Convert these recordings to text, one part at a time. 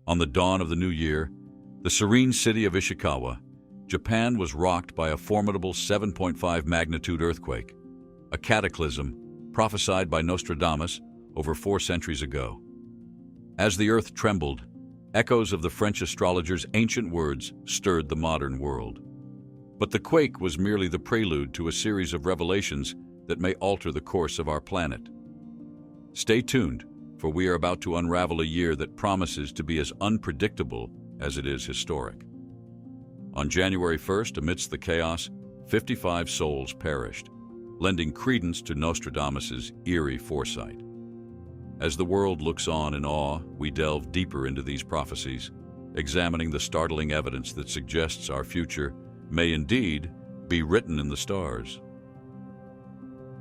On the dawn of the new year, the serene city of Ishikawa, Japan was rocked by a formidable 7.5 magnitude earthquake, a cataclysm prophesied by Nostradamus over 4 centuries ago. As the earth trembled, echoes of the French astrologer's ancient words stirred the modern world. But the quake was merely the prelude to a series of revelations that may alter the course of our planet. Stay tuned, for we are about to unravel a year that promises to be as unpredictable as it is historic. On January 1st, amidst the chaos, 55 souls perished, lending credence to Nostradamus's eerie foresight. As the world looks on in awe, we delve deeper into these prophecies, examining the startling evidence that suggests our future may indeed be written in the stars.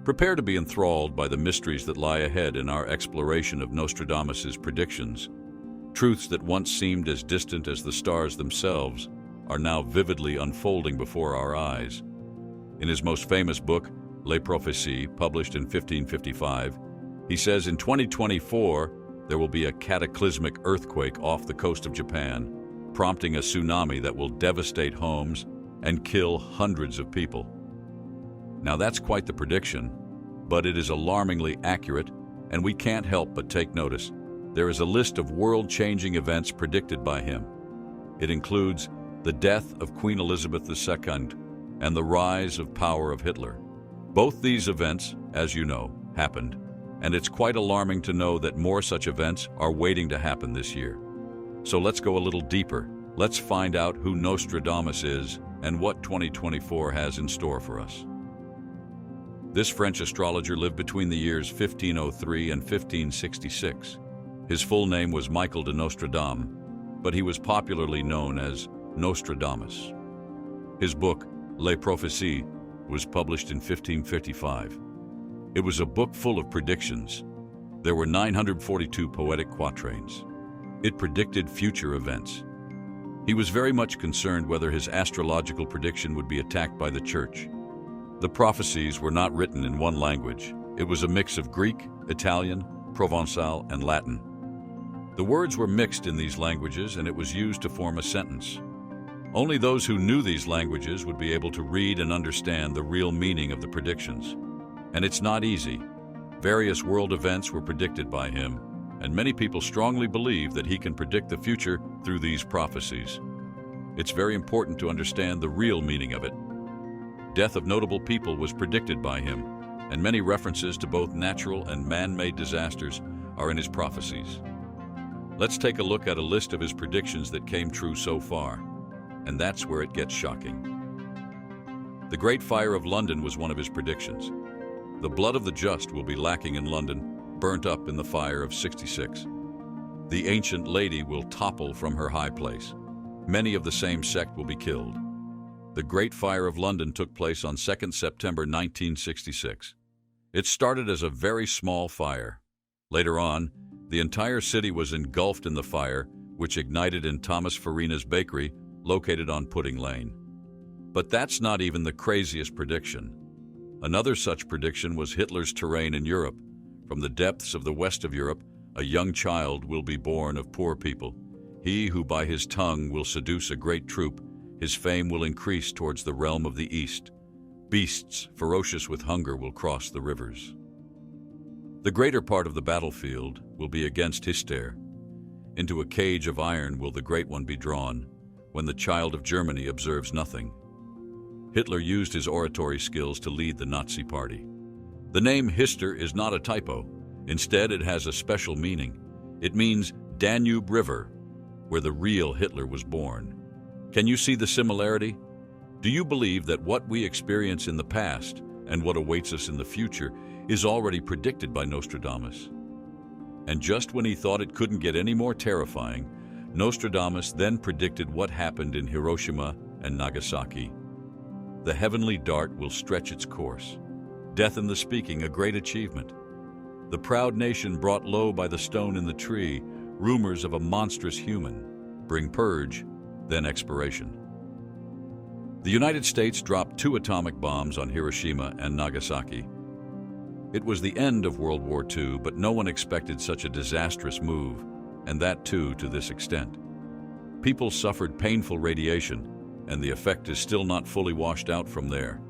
Prepare to be enthralled by the mysteries that lie ahead in our exploration of Nostradamus's predictions. Truths that once seemed as distant as the stars themselves are now vividly unfolding before our eyes. In his most famous book, Les Prophéties, published in 1555, he says in 2024 there will be a cataclysmic earthquake off the coast of Japan, prompting a tsunami that will devastate homes and kill hundreds of people. Now that's quite the prediction, but it is alarmingly accurate, and we can't help but take notice. There is a list of world-changing events predicted by him. It includes the death of Queen Elizabeth II and the rise of power of Hitler. Both these events, as you know, happened, and it's quite alarming to know that more such events are waiting to happen this year. So let's go a little deeper. Let's find out who Nostradamus is and what 2024 has in store for us. This French astrologer lived between the years 1503 and 1566. His full name was Michael de Nostradamus, but he was popularly known as Nostradamus. His book, Les Prophéties, was published in 1555. It was a book full of predictions. There were 942 poetic quatrains. It predicted future events. He was very much concerned whether his astrological prediction would be attacked by the church. The prophecies were not written in one language. It was a mix of Greek, Italian, Provencal, and Latin. The words were mixed in these languages, and it was used to form a sentence. Only those who knew these languages would be able to read and understand the real meaning of the predictions. And it's not easy. Various world events were predicted by him, and many people strongly believe that he can predict the future through these prophecies. It's very important to understand the real meaning of it. Death of notable people was predicted by him, and many references to both natural and man-made disasters are in his prophecies. Let's take a look at a list of his predictions that came true so far, and that's where it gets shocking. The Great Fire of London was one of his predictions. The blood of the just will be lacking in London, burnt up in the fire of 66. The ancient lady will topple from her high place. Many of the same sect will be killed. The Great Fire of London took place on 2 September 1966. It started as a very small fire. Later on, the entire city was engulfed in the fire, which ignited in Thomas Farina's bakery, located on Pudding Lane. But that's not even the craziest prediction. Another such prediction was Hitler's terrain in Europe. From the depths of the west of Europe, a young child will be born of poor people. He who by his tongue will seduce a great troop, his fame will increase towards the realm of the east. Beasts, ferocious with hunger, will cross the rivers. The greater part of the battlefield will be against Hister. Into a cage of iron will the Great One be drawn, when the child of Germany observes nothing. Hitler used his oratory skills to lead the Nazi party. The name Hister is not a typo. Instead, it has a special meaning. It means Danube River, where the real Hitler was born. Can you see the similarity? Do you believe that what we experience in the past and what awaits us in the future is already predicted by Nostradamus? And just when he thought it couldn't get any more terrifying, Nostradamus then predicted what happened in Hiroshima and Nagasaki. The heavenly dart will stretch its course. Death in the speaking, a great achievement. The proud nation brought low by the stone in the tree, rumors of a monstrous human, bring purge, then expiration. The United States dropped 2 atomic bombs on Hiroshima and Nagasaki. It was the end of World War II, but no one expected such a disastrous move, and that too to this extent. People suffered painful radiation, and the effect is still not fully washed out from there.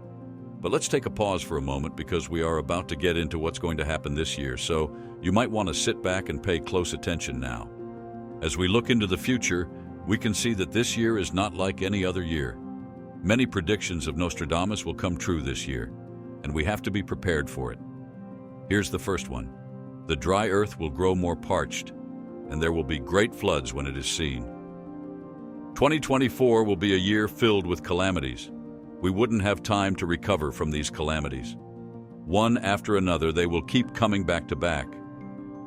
But let's take a pause for a moment because we are about to get into what's going to happen this year, so you might want to sit back and pay close attention now. As we look into the future, we can see that this year is not like any other year. Many predictions of Nostradamus will come true this year, and we have to be prepared for it. Here's the first one. The dry earth will grow more parched, and there will be great floods when it is seen. 2024 will be a year filled with calamities. We wouldn't have time to recover from these calamities. One after another, they will keep coming back to back.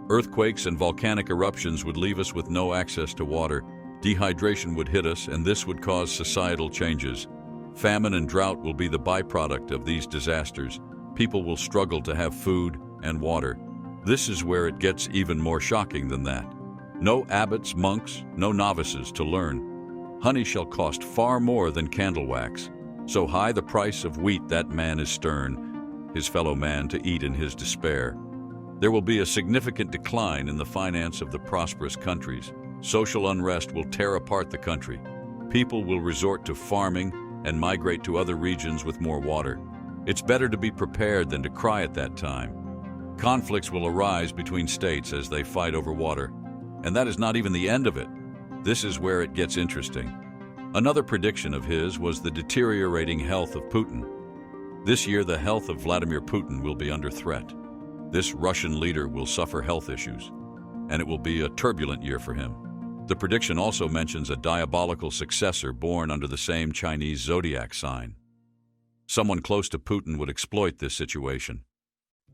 Earthquakes and volcanic eruptions would leave us with no access to water. Dehydration would hit us, and this would cause societal changes. Famine and drought will be the byproduct of these disasters. People will struggle to have food and water. This is where it gets even more shocking than that. No abbots, monks, no novices to learn. Honey shall cost far more than candle wax. So high the price of wheat that man is stern, his fellow man to eat in his despair. There will be a significant decline in the finance of the prosperous countries. Social unrest will tear apart the country. People will resort to farming and migrate to other regions with more water. It's better to be prepared than to cry at that time. Conflicts will arise between states as they fight over water. And that is not even the end of it. This is where it gets interesting. Another prediction of his was the deteriorating health of Putin. This year, the health of Vladimir Putin will be under threat. This Russian leader will suffer health issues, and it will be a turbulent year for him. The prediction also mentions a diabolical successor born under the same Chinese zodiac sign. Someone close to Putin would exploit this situation.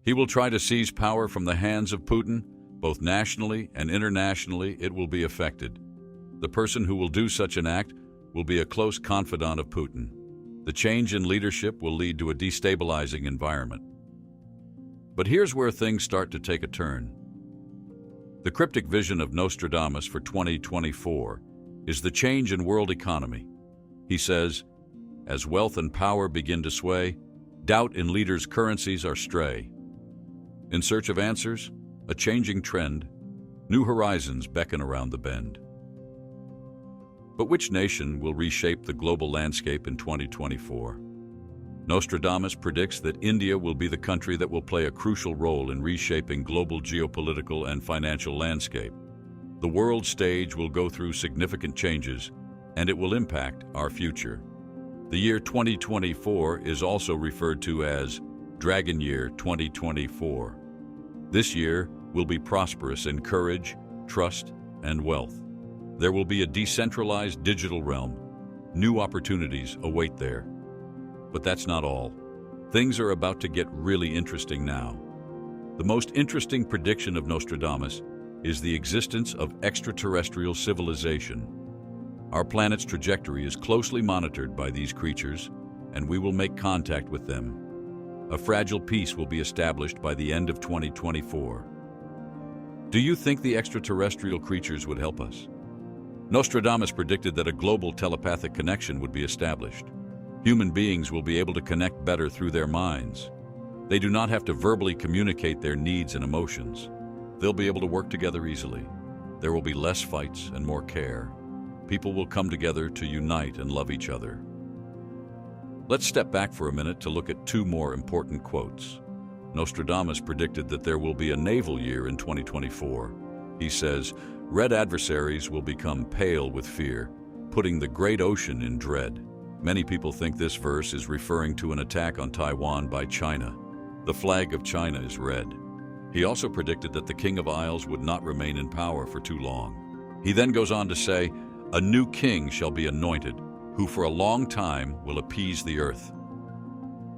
He will try to seize power from the hands of Putin. Both nationally and internationally, it will be affected. The person who will do such an act will be a close confidant of Putin. The change in leadership will lead to a destabilizing environment. But here's where things start to take a turn. The cryptic vision of Nostradamus for 2024 is the change in world economy. He says, as wealth and power begin to sway, doubt in leaders' currencies are stray. In search of answers, a changing trend, new horizons beckon around the bend. But which nation will reshape the global landscape in 2024? Nostradamus predicts that India will be the country that will play a crucial role in reshaping global geopolitical and financial landscape. The world stage will go through significant changes, and it will impact our future. The year 2024 is also referred to as Dragon Year 2024. This year will be prosperous in courage, trust, and wealth. There will be a decentralized digital realm. New opportunities await there. But that's not all. Things are about to get really interesting now. The most interesting prediction of Nostradamus is the existence of extraterrestrial civilization. Our planet's trajectory is closely monitored by these creatures, and we will make contact with them. A fragile peace will be established by the end of 2024. Do you think the extraterrestrial creatures would help us? Nostradamus predicted that a global telepathic connection would be established. Human beings will be able to connect better through their minds. They do not have to verbally communicate their needs and emotions. They'll be able to work together easily. There will be less fights and more care. People will come together to unite and love each other. Let's step back for a minute to look at two more important quotes. Nostradamus predicted that there will be a naval year in 2024. He says, red adversaries will become pale with fear, putting the great ocean in dread. Many people think this verse is referring to an attack on Taiwan by China. The flag of China is red. He also predicted that the King of Isles would not remain in power for too long. He then goes on to say, a new king shall be anointed, who for a long time will appease the earth.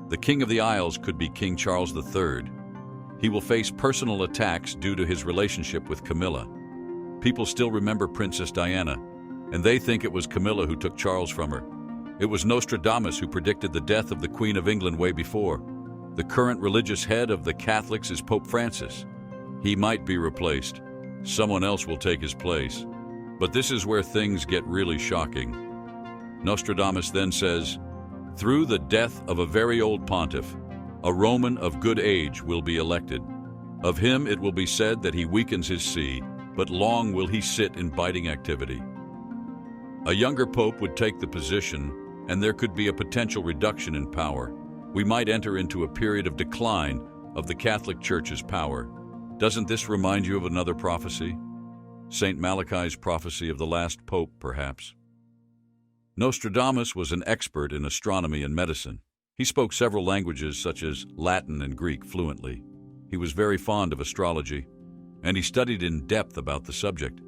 The King of the Isles could be King Charles III. He will face personal attacks due to his relationship with Camilla. People still remember Princess Diana, and they think it was Camilla who took Charles from her. It was Nostradamus who predicted the death of the Queen of England way before. The current religious head of the Catholics is Pope Francis. He might be replaced. Someone else will take his place. But this is where things get really shocking. Nostradamus then says, through the death of a very old pontiff, a Roman of good age will be elected. Of him it will be said that he weakens his see, but long will he sit in biting activity. A younger pope would take the position, and there could be a potential reduction in power. We might enter into a period of decline of the Catholic Church's power. Doesn't this remind you of another prophecy? St. Malachi's prophecy of the last pope, perhaps. Nostradamus was an expert in astronomy and medicine. He spoke several languages such as Latin and Greek fluently. He was very fond of astrology, and he studied in depth about the subject.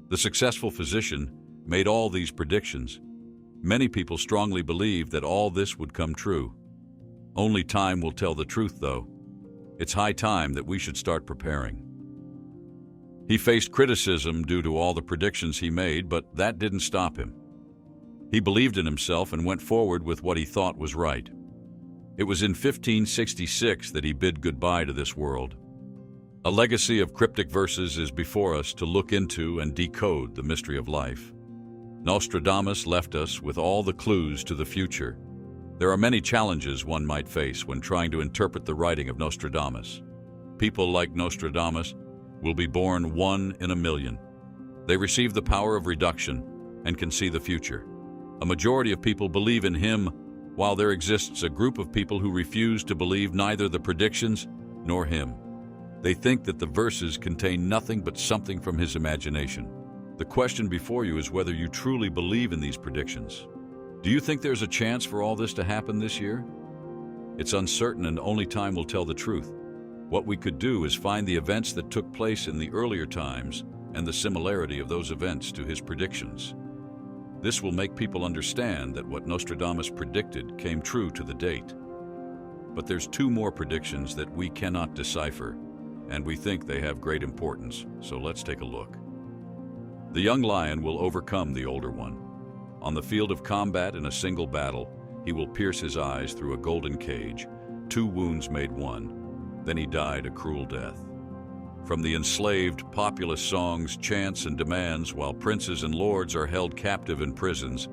The successful physician made all these predictions. Many people strongly believe that all this would come true. Only time will tell the truth, though. It's high time that we should start preparing. He faced criticism due to all the predictions he made, but that didn't stop him. He believed in himself and went forward with what he thought was right. It was in 1566 that he bid goodbye to this world. A legacy of cryptic verses is before us to look into and decode the mystery of life. Nostradamus left us with all the clues to the future. There are many challenges one might face when trying to interpret the writing of Nostradamus. People like Nostradamus will be born 1 in a million. They receive the power of reduction and can see the future. A majority of people believe in him, while there exists a group of people who refuse to believe neither the predictions nor him. They think that the verses contain nothing but something from his imagination. The question before you is whether you truly believe in these predictions. Do you think there's a chance for all this to happen this year? It's uncertain and only time will tell the truth. What we could do is find the events that took place in the earlier times and the similarity of those events to his predictions. This will make people understand that what Nostradamus predicted came true to the date. But there's 2 more predictions that we cannot decipher, and we think they have great importance, so let's take a look. The young lion will overcome the older one. On the field of combat in a single battle, he will pierce his eyes through a golden cage. 2 wounds made 1. Then he died a cruel death. From the enslaved, populous songs, chants, and demands, while princes and lords are held captive in prisons,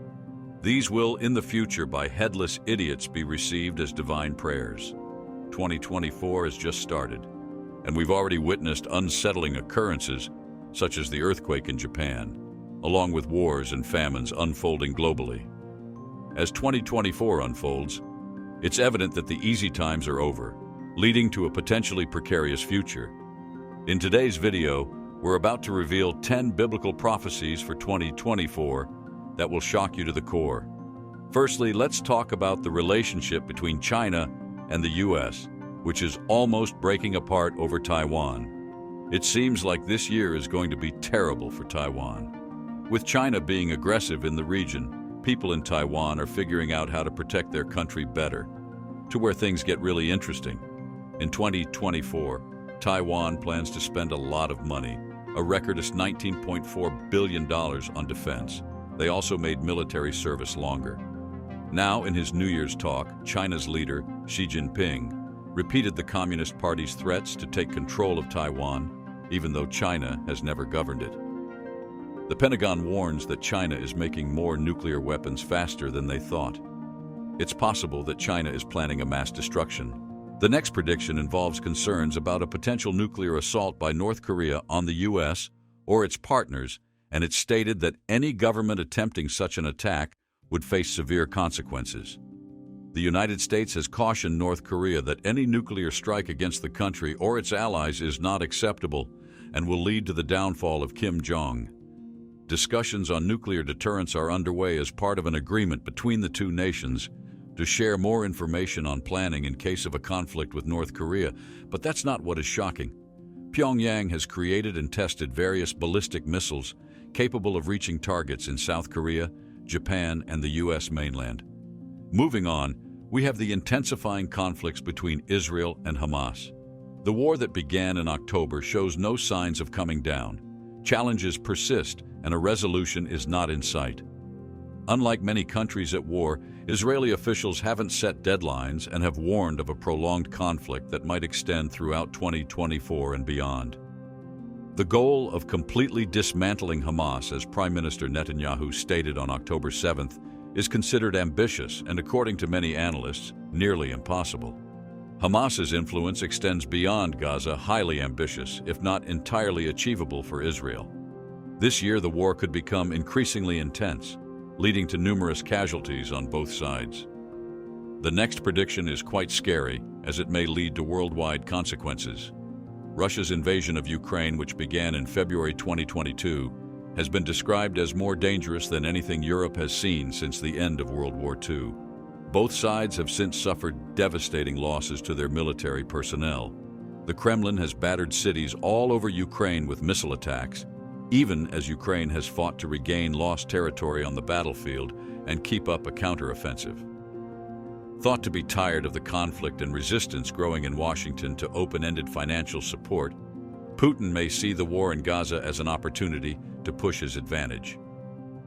these will, in the future, by headless idiots be received as divine prayers. 2024 has just started, and we've already witnessed unsettling occurrences, such as the earthquake in Japan, along with wars and famines unfolding globally. As 2024 unfolds, it's evident that the easy times are over, leading to a potentially precarious future. In today's video, we're about to reveal 10 biblical prophecies for 2024 that will shock you to the core. Firstly, let's talk about the relationship between China and the US, which is almost breaking apart over Taiwan. It seems like this year is going to be terrible for Taiwan. With China being aggressive in the region, people in Taiwan are figuring out how to protect their country better, to where things get really interesting. In 2024, Taiwan plans to spend a lot of money, a recordist $19.4 billion on defense. They also made military service longer. Now, in his New Year's talk, China's leader, Xi Jinping, repeated the Communist Party's threats to take control of Taiwan, even though China has never governed it. The Pentagon warns that China is making more nuclear weapons faster than they thought. It's possible that China is planning a mass destruction. The next prediction involves concerns about a potential nuclear assault by North Korea on the U.S. or its partners, and it's stated that any government attempting such an attack would face severe consequences. The United States has cautioned North Korea that any nuclear strike against the country or its allies is not acceptable and will lead to the downfall of Kim Jong. Discussions on nuclear deterrence are underway as part of an agreement between the 2 nations to share more information on planning in case of a conflict with North Korea, but that's not what is shocking. Pyongyang has created and tested various ballistic missiles capable of reaching targets in South Korea, Japan, and the U.S. mainland. Moving on, we have the intensifying conflicts between Israel and Hamas. The war that began in October shows no signs of coming down. Challenges persist, and a resolution is not in sight. Unlike many countries at war, Israeli officials haven't set deadlines and have warned of a prolonged conflict that might extend throughout 2024 and beyond. The goal of completely dismantling Hamas, as Prime Minister Netanyahu stated on October 7th, is considered ambitious and, according to many analysts, nearly impossible. Hamas's influence extends beyond Gaza, highly ambitious, if not entirely achievable for Israel. This year, the war could become increasingly intense, leading to numerous casualties on both sides. The next prediction is quite scary, as it may lead to worldwide consequences. Russia's invasion of Ukraine, which began in February 2022, has been described as more dangerous than anything Europe has seen since the end of World War II. Both sides have since suffered devastating losses to their military personnel. The Kremlin has battered cities all over Ukraine with missile attacks, even as Ukraine has fought to regain lost territory on the battlefield and keep up a counteroffensive. Thought to be tired of the conflict and resistance growing in Washington to open-ended financial support, Putin may see the war in Gaza as an opportunity to push his advantage.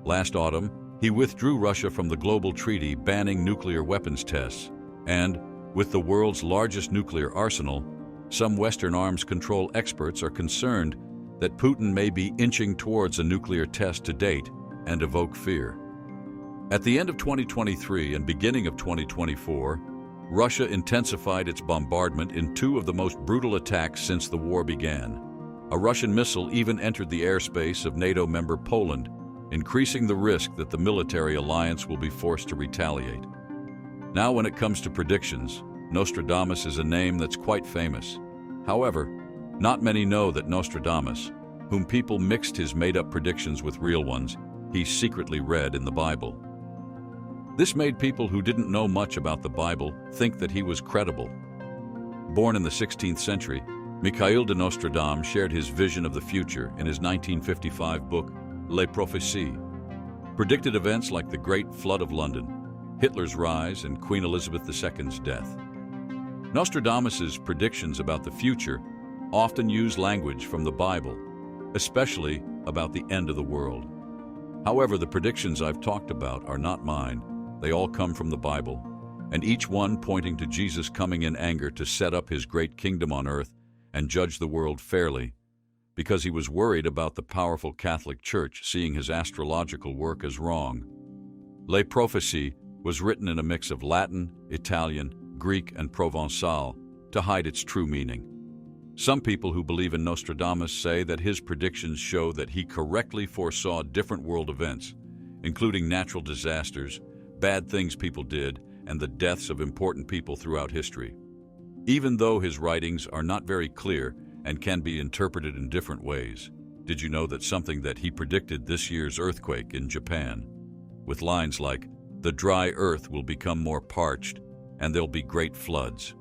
Last autumn, he withdrew Russia from the global treaty banning nuclear weapons tests, and, with the world's largest nuclear arsenal, some Western arms control experts are concerned that Putin may be inching towards a nuclear test to date and evoke fear. At the end of 2023 and beginning of 2024, Russia intensified its bombardment in two of the most brutal attacks since the war began. A Russian missile even entered the airspace of NATO member Poland, increasing the risk that the military alliance will be forced to retaliate. Now, when it comes to predictions, Nostradamus is a name that's quite famous. However, not many know that Nostradamus, whom people mixed his made-up predictions with real ones, he secretly read in the Bible. This made people who didn't know much about the Bible think that he was credible. Born in the 16th century, Mikhail de Nostradamus shared his vision of the future in his 1955 book, Les Prophéties. Predicted events like the Great Flood of London, Hitler's rise, and Queen Elizabeth II's death. Nostradamus's predictions about the future often use language from the Bible, especially about the end of the world. However, the predictions I've talked about are not mine. They all come from the Bible, and each one pointing to Jesus coming in anger to set up his great kingdom on earth and judge the world fairly, because he was worried about the powerful Catholic Church seeing his astrological work as wrong. Les Prophéties was written in a mix of Latin, Italian, Greek, and Provencal to hide its true meaning. Some people who believe in Nostradamus say that his predictions show that he correctly foresaw different world events, including natural disasters, bad things people did, and the deaths of important people throughout history. Even though his writings are not very clear and can be interpreted in different ways, did you know that something that he predicted this year's earthquake in Japan, with lines like, "The dry earth will become more parched, and there'll be great floods."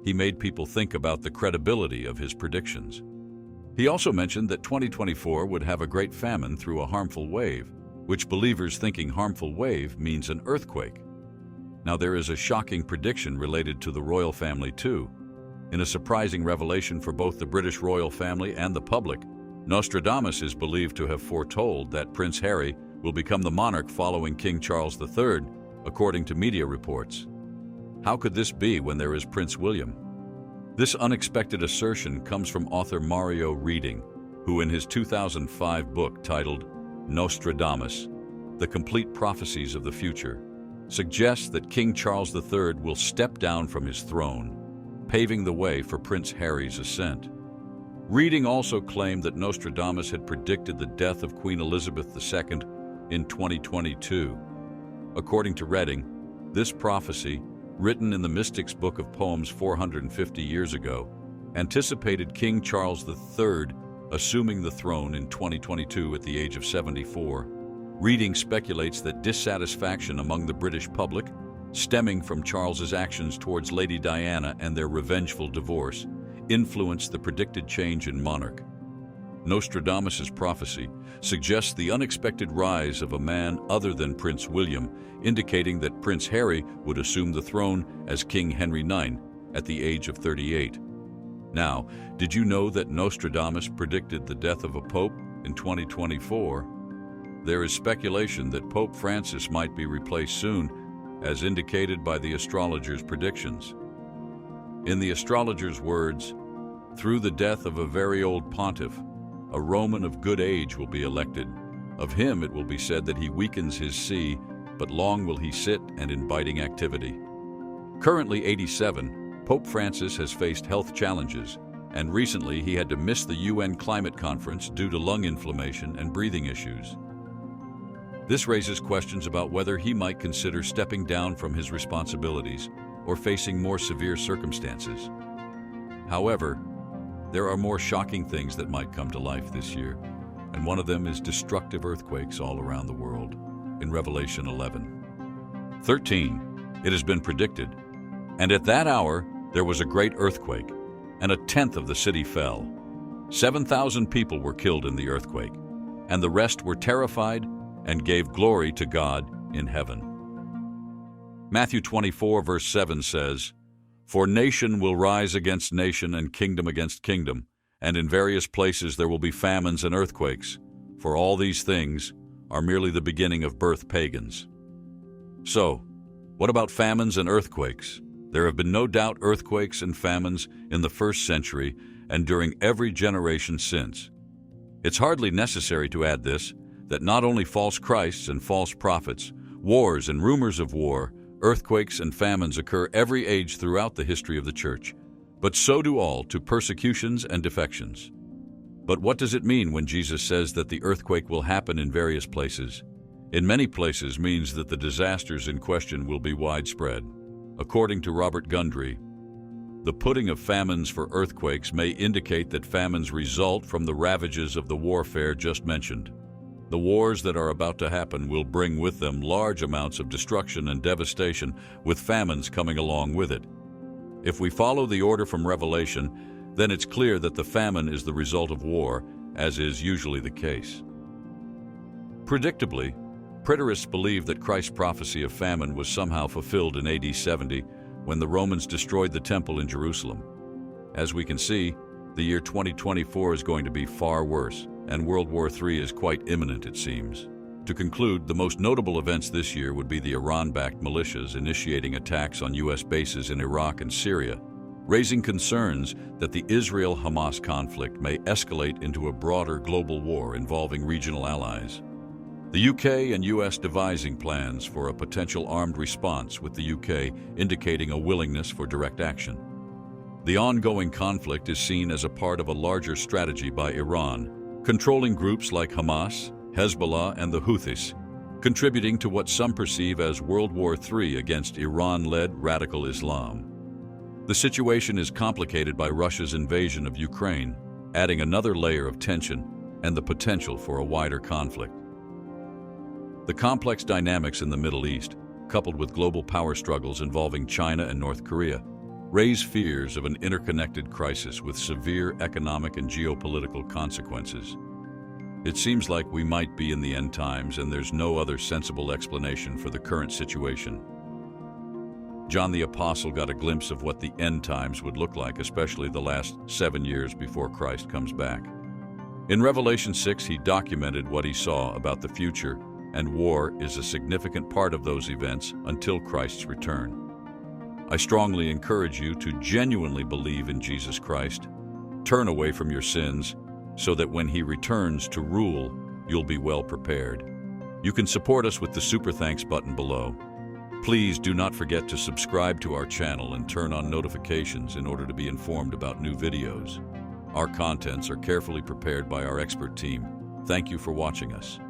He made people think about the credibility of his predictions. He also mentioned that 2024 would have a great famine through a harmful wave, which believers thinking harmful wave means an earthquake. Now, there is a shocking prediction related to the royal family too. In a surprising revelation for both the British royal family and the public, Nostradamus is believed to have foretold that Prince Harry will become the monarch following King Charles III, according to media reports. How could this be when there is Prince William? This unexpected assertion comes from author Mario Reading, who in his 2005 book titled Nostradamus, The Complete Prophecies of the Future, suggests that King Charles III will step down from his throne, paving the way for Prince Harry's ascent. Reading also claimed that Nostradamus had predicted the death of Queen Elizabeth II in 2022. According to Reading, this prophecy, written in the Mystic's Book of Poems 450 years ago, anticipated King Charles III assuming the throne in 2022 at the age of 74. Reading speculates that dissatisfaction among the British public, stemming from Charles's actions towards Lady Diana and their revengeful divorce, influenced the predicted change in monarch. Nostradamus's prophecy suggests the unexpected rise of a man other than Prince William, indicating that Prince Harry would assume the throne as King Henry IX at the age of 38. Now, did you know that Nostradamus predicted the death of a pope in 2024? There is speculation that Pope Francis might be replaced soon, as indicated by the astrologer's predictions. In the astrologer's words, "Through the death of a very old pontiff, a Roman of good age will be elected. Of him it will be said that he weakens his see, but long will he sit and in biting activity." Currently 87, Pope Francis has faced health challenges, and recently he had to miss the UN climate conference due to lung inflammation and breathing issues. This raises questions about whether he might consider stepping down from his responsibilities or facing more severe circumstances. However, there are more shocking things that might come to life this year, and one of them is destructive earthquakes all around the world. In Revelation 11:13, it has been predicted, "And at that hour there was a great earthquake, and a tenth of the city fell. 7,000 people were killed in the earthquake, and the rest were terrified and gave glory to God in heaven." Matthew 24, verse 7 says, "For nation will rise against nation and kingdom against kingdom, and in various places there will be famines and earthquakes, for all these things are merely the beginning of birth pagans." So, what about famines and earthquakes? There have been no doubt earthquakes and famines in the first century and during every generation since. It's hardly necessary to add this, that not only false Christs and false prophets, wars and rumors of war, earthquakes and famines occur every age throughout the history of the Church, but so do all to persecutions and defections. But what does it mean when Jesus says that the earthquake will happen in various places? In many places means that the disasters in question will be widespread. According to Robert Gundry, the putting of famines for earthquakes may indicate that famines result from the ravages of the warfare just mentioned. The wars that are about to happen will bring with them large amounts of destruction and devastation, with famines coming along with it. If we follow the order from Revelation, then it's clear that the famine is the result of war, as is usually the case. Predictably, preterists believe that Christ's prophecy of famine was somehow fulfilled in AD 70 when the Romans destroyed the temple in Jerusalem. As we can see, the year 2024 is going to be far worse, and World War III is quite imminent, it seems. To conclude, the most notable events this year would be the Iran-backed militias initiating attacks on U.S. bases in Iraq and Syria, raising concerns that the Israel-Hamas conflict may escalate into a broader global war involving regional allies. The UK and US devising plans for a potential armed response, with the UK indicating a willingness for direct action. The ongoing conflict is seen as a part of a larger strategy by Iran, controlling groups like Hamas, Hezbollah, and the Houthis, contributing to what some perceive as World War III against Iran-led radical Islam. The situation is complicated by Russia's invasion of Ukraine, adding another layer of tension and the potential for a wider conflict. The complex dynamics in the Middle East, coupled with global power struggles involving China and North Korea, raise fears of an interconnected crisis with severe economic and geopolitical consequences. It seems like we might be in the end times, and there's no other sensible explanation for the current situation. John the Apostle got a glimpse of what the end times would look like, especially the last 7 years before Christ comes back. In Revelation 6, he documented what he saw about the future, and war is a significant part of those events until Christ's return. I strongly encourage you to genuinely believe in Jesus Christ, turn away from your sins, so that when he returns to rule, you'll be well prepared. You can support us with the Super Thanks button below. Please do not forget to subscribe to our channel and turn on notifications in order to be informed about new videos. Our contents are carefully prepared by our expert team. Thank you for watching us.